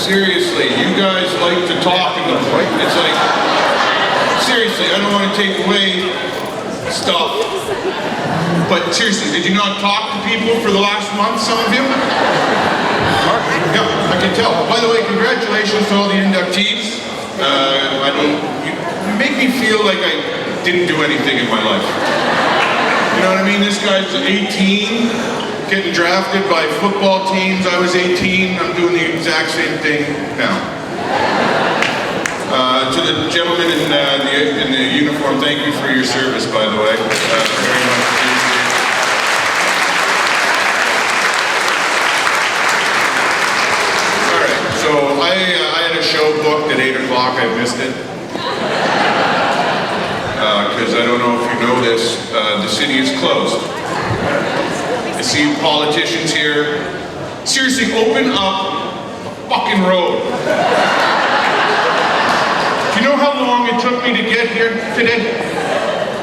Seriously, you guys like to talk in the point. It's like, seriously, I don't want to take away stuff. But seriously, did you not talk to people for the last month, some of you? Yeah, I can tell. By the way, congratulations to all the inductees. You make me feel like I didn't do anything in my life. You know what I mean? This guy's 18, getting drafted by football teams. I was 18, I'm doing the exact same thing now. To the gentleman in the uniform, thank you for your service, by the way. Very much appreciated. All right, so I had a show booked at 8 o'clock, I missed it. Because I don't know if you know this, the city is closed. I see politicians here. Seriously, open up a fucking road. Do you know how long it took me to get here today?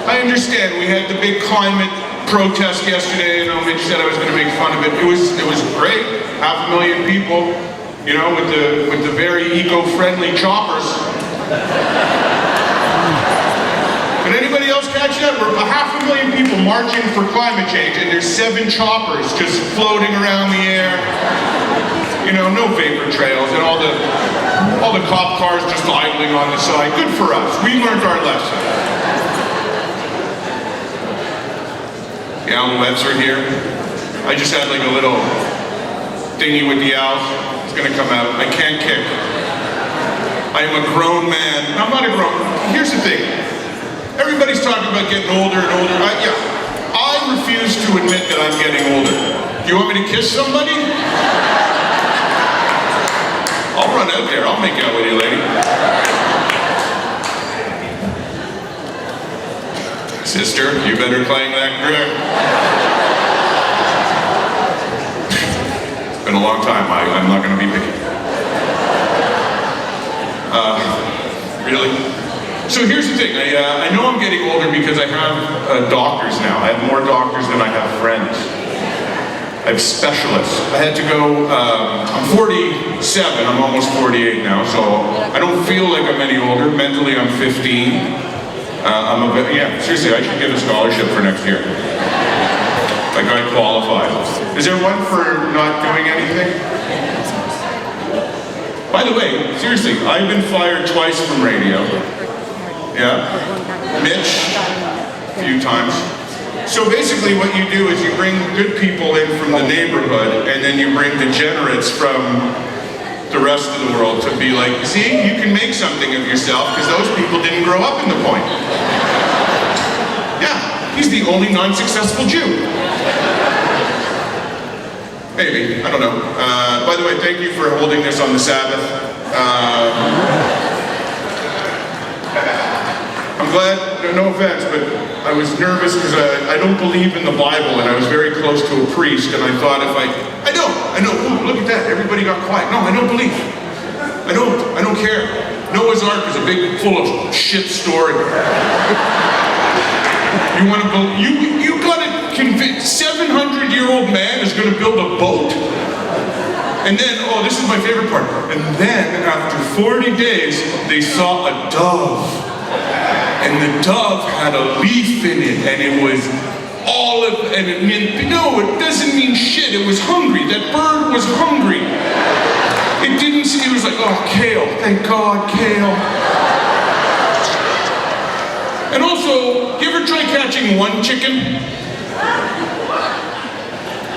I understand we had the big climate protest yesterday, and Mitch said I was going to make fun of it. It was great. 500,000 people, you know, with the very eco-friendly choppers. Did anybody else catch that? We're 500,000 people marching for climate change, and there's 7 choppers just floating around the air. You know, no vapor trails, and all the cop cars just idling on the side. Good for us. We learned our lesson. The Alouettes are here. I just had like a little thingy with the Owls. It's gonna come out. I can't kick. I am a grown man. I'm not a grown. Here's the thing. Everybody's talking about getting older and older. I refuse to admit that I'm getting older. Do you want me to kiss somebody? I'll run out there. I'll make out with you, lady. Sister, you better clang that grip. It's been a long time. I'm not going to be picky. Really? So here's the thing, I know I'm getting older because I have doctors now. I have more doctors than I have friends. I have specialists. I had to go, I'm 47, I'm almost 48 now, so I don't feel like I'm any older. Mentally, I'm 15. Seriously, I should get a scholarship for next year. Like I qualify. Is there one for not doing anything? By the way, seriously, I've been fired twice from radio. Yeah, Mitch, a few times. So basically what you do is you bring good people in from the neighborhood, and then you bring degenerates from the rest of the world to be like, see, you can make something of yourself because those people didn't grow up in the point. Yeah, he's the only non-successful Jew. Maybe, I don't know. By the way, thank you for holding this on the Sabbath. I'm glad, no offense, but I was nervous because I don't believe in the Bible, and I was very close to a priest, and I thought if I know, ooh, look at that, everybody got quiet. No, I don't believe. I don't care. Noah's Ark is a big, full of shit story. You want to believe, you got to convince, 700-year-old man is going to build a boat? And then, oh, this is my favorite part, and then after 40 days, they saw a dove. And the dove had a leaf in it, and it was olive, and it meant, no, it doesn't mean shit, it was hungry. That bird was hungry. It didn't, it was like, oh, kale, thank God, kale. And also, you ever try catching one chicken?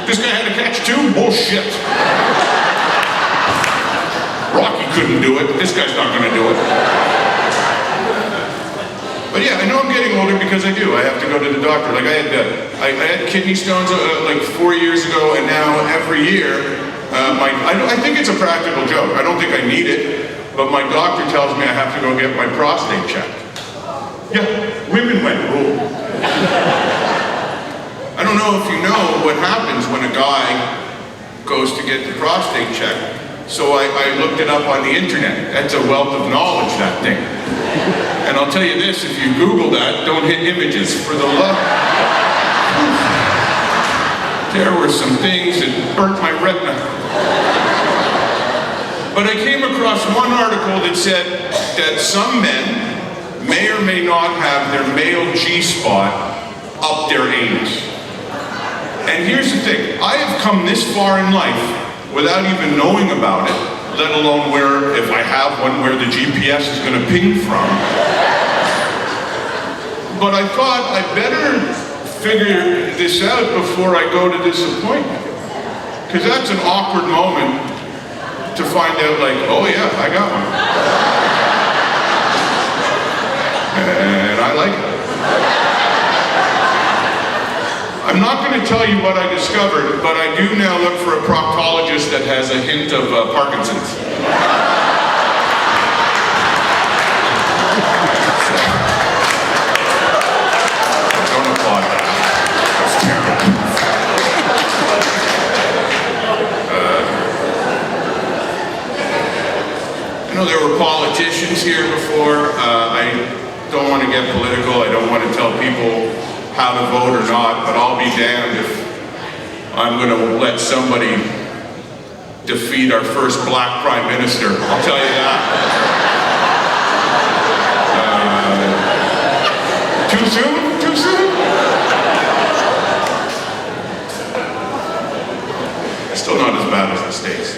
This guy had to catch 2? Bullshit. Rocky couldn't do it, this guy's not gonna do it. But yeah, I know I'm getting older because I do. I have to go to the doctor. Like I had kidney stones like 4 years ago, and now every year, I think it's a practical joke. I don't think I need it, but my doctor tells me I have to go get my prostate checked. Yeah, women went, oh. I don't know if you know what happens when a guy goes to get the prostate checked. So I looked it up on the internet. That's a wealth of knowledge, that thing. And I'll tell you this, if you Google that, don't hit images for the love. There were some things that burnt my retina. But I came across one article that said that some men may or may not have their male G-spot up their anus. And here's the thing, I have come this far in life without even knowing about it, let alone where, if I have one, where the GPS is going to ping from. But I thought I'd better figure this out before I go to this appointment. Because that's an awkward moment to find out, like, oh yeah, I got one. And I like it. I'm not going to tell you what I discovered, but I do now look for a proctologist that has a hint of Parkinson's. Don't applaud that. That's terrible. I know there were politicians here before. I don't want to get political. I don't want to tell people how to vote or not, but I'll be damned if I'm going to let somebody defeat our first black prime minister. I'll tell you that. Too soon? Too soon? Still not as bad as the States.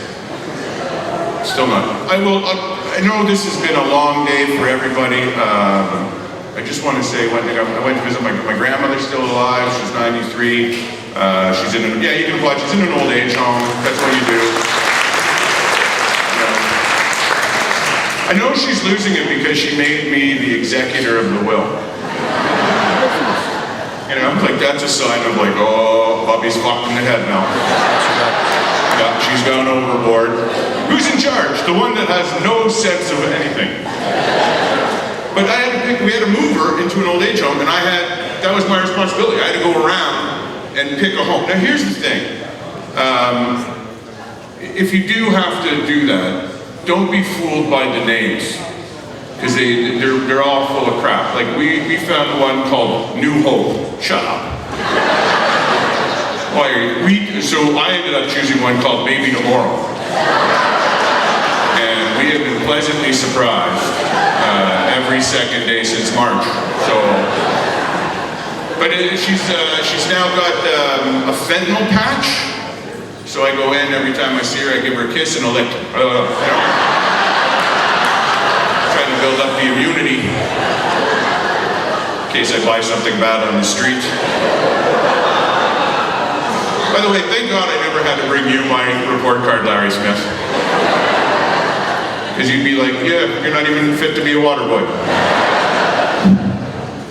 Still not. I know this has been a long day for everybody. I just want to say one thing. I went to visit my grandmother's still alive. She's 93. She's in an, yeah, you can watch. She's in an old age home. That's what you do. I know she's losing it because she made me the executor of the will. You know, like that's a sign of like, oh, Bobby's fucked in the head now. Yeah, she's gone overboard. Who's in charge? The one that has no sense of anything. But we had to move her into an old age home, and that was my responsibility. I had to go around and pick a home. Now here's the thing. If you do have to do that, don't be fooled by the names. Because they're all full of crap. Like we found one called New Hope. Shut up. So I ended up choosing one called Maybe Tomorrow. And we have been pleasantly surprised every second day since March. So, but she's now got a fentanyl patch. So I go in every time I see her, I give her a kiss and a lick. You know? Trying to build up the immunity in case I buy something bad on the street. By the way, thank God I never had to bring you my report card, Larry Smith. Because you'd be like, yeah, you're not even fit to be a water boy.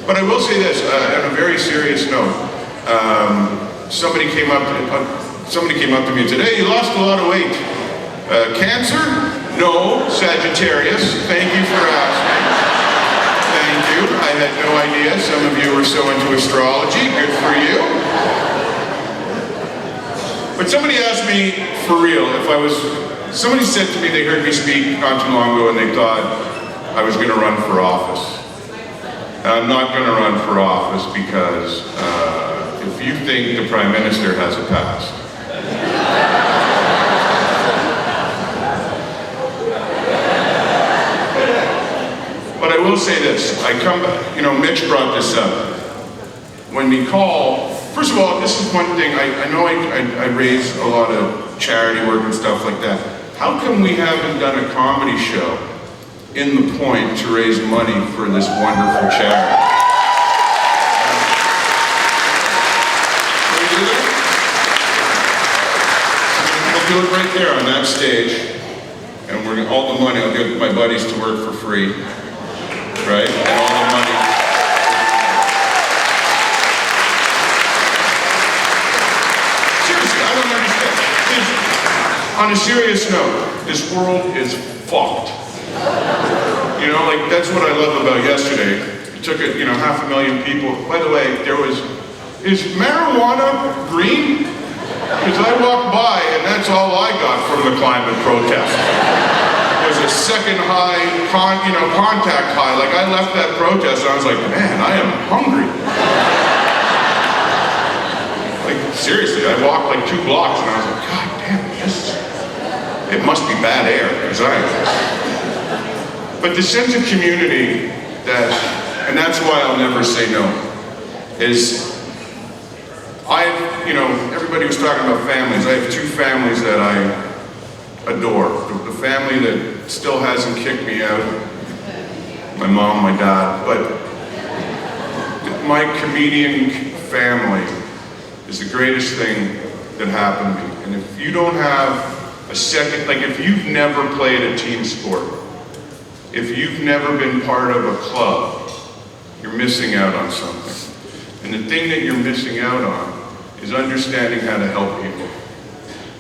But I will say this, on a very serious note. Somebody came up to me and said, hey, you lost a lot of weight. Cancer? No. Sagittarius. Thank you for asking. Thank you. I had no idea some of you were so into astrology. Good for you. But somebody asked me, for real, somebody said to me they heard me speak not too long ago and they thought I was going to run for office. And I'm not going to run for office because if you think the Prime Minister has a past, but I will say this, Mitch brought this up. When we call, first of all, this is one thing, I know I raise a lot of charity work and stuff like that. How come we haven't done a comedy show in the Point to raise money for this wonderful charity? Can we do that? We'll do it right there on that stage. And all the money, I'll give my buddies to work for free. Right? And all the money. On a serious note, this world is fucked. You know, like that's what I love about yesterday. It took 500,000 people. By the way, is marijuana green? Because I walked by and that's all I got from the climate protest. There's a second high, contact high. Like I left that protest and I was like, man, I am hungry. Like seriously, I walked like 2 blocks and I was like, God damn, it must must be bad air, because But the sense of community and that's why I'll never say no, is everybody was talking about families. I have two families that I adore. The family that still hasn't kicked me out, my mom, my dad, but my comedian family is the greatest thing that happened to me. And if you don't have a second, like if you've never played a team sport, if you've never been part of a club, you're missing out on something. And the thing that you're missing out on is understanding how to help people.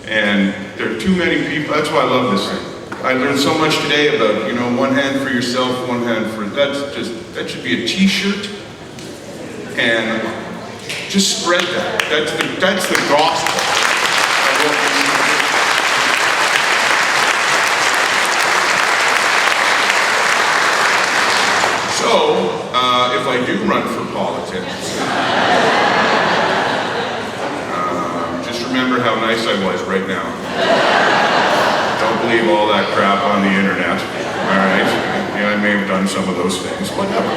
And there are too many people, that's why I love this thing. I learned so much today about, one hand for yourself, one hand for, that should be a t-shirt. And just spread that. That's the gospel of what we need. So, if I do run for politics, just remember how nice I was right now. Don't believe all that crap on the internet, all right? Yeah, I may have done some of those things, whatever.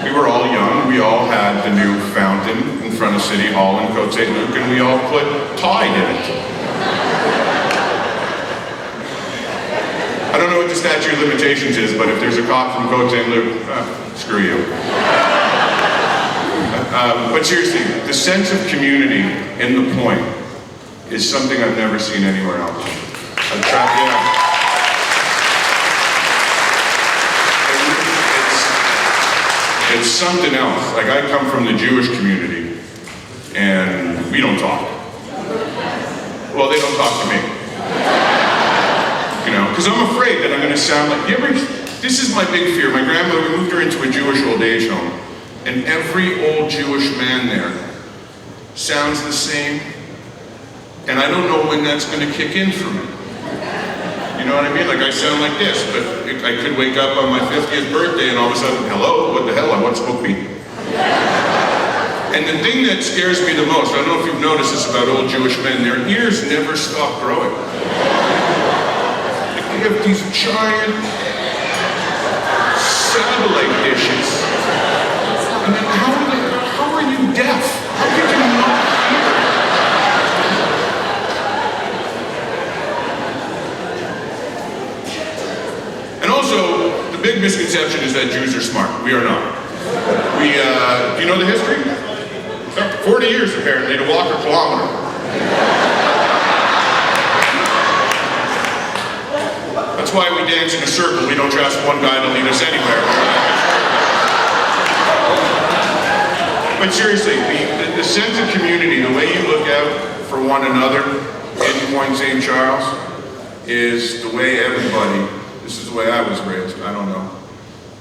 We were all young, we all had the new fountain in front of City Hall in Côte St. Luc, and we all put Tide in it. I don't know what the statute of limitations is, but if there's a cop from Côte St. Luc, screw you. But seriously, the sense of community in the point is something I've never seen anywhere else. It's something else. Like, I come from the Jewish community, and we don't talk. Well, they don't talk to me. Because I'm afraid that I'm going to sound like, this is my big fear. My grandmother, we moved her into a Jewish old age home, and every old Jewish man there sounds the same, and I don't know when that's going to kick in for me. You know what I mean? Like, I sound like this, but I could wake up on my 50th birthday and all of a sudden, hello, what the hell, I want smoke meat. And the thing that scares me the most, I don't know if you've noticed this about old Jewish men, their ears never stop growing. They have these giant satellite dishes. I mean, how are you deaf? How could you not hear? And also, the big misconception is that Jews are smart. We are not. Do you know the history? 40 years apparently to walk a kilometer. That's why we dance in a circle. We don't trust one guy to lead us anywhere. But seriously, the sense of community, the way you look out for one another in Point St. Charles is the way everybody, this is the way I was raised, I don't know.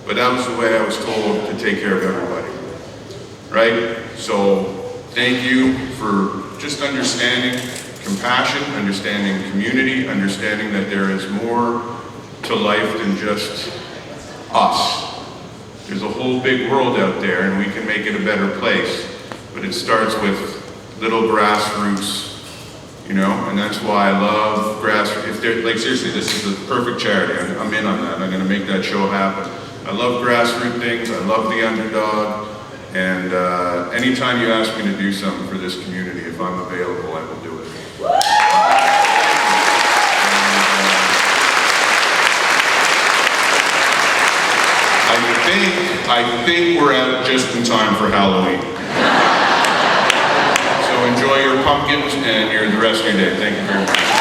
But that was the way I was told to take care of everybody. Right? So, thank you for just understanding compassion, understanding community, understanding that there is more to life than just us. There's a whole big world out there and we can make it a better place. But it starts with little grassroots, and that's why I love grassroots. Like seriously, this is the perfect charity. I'm in on that. I'm gonna make that show happen. I love grassroots things, I love the underdog, and anytime you ask me to do something for this community, if I'm available, I will do it. I think we're out just in time for Halloween. So enjoy your pumpkins and the rest of your day. Thank you very much.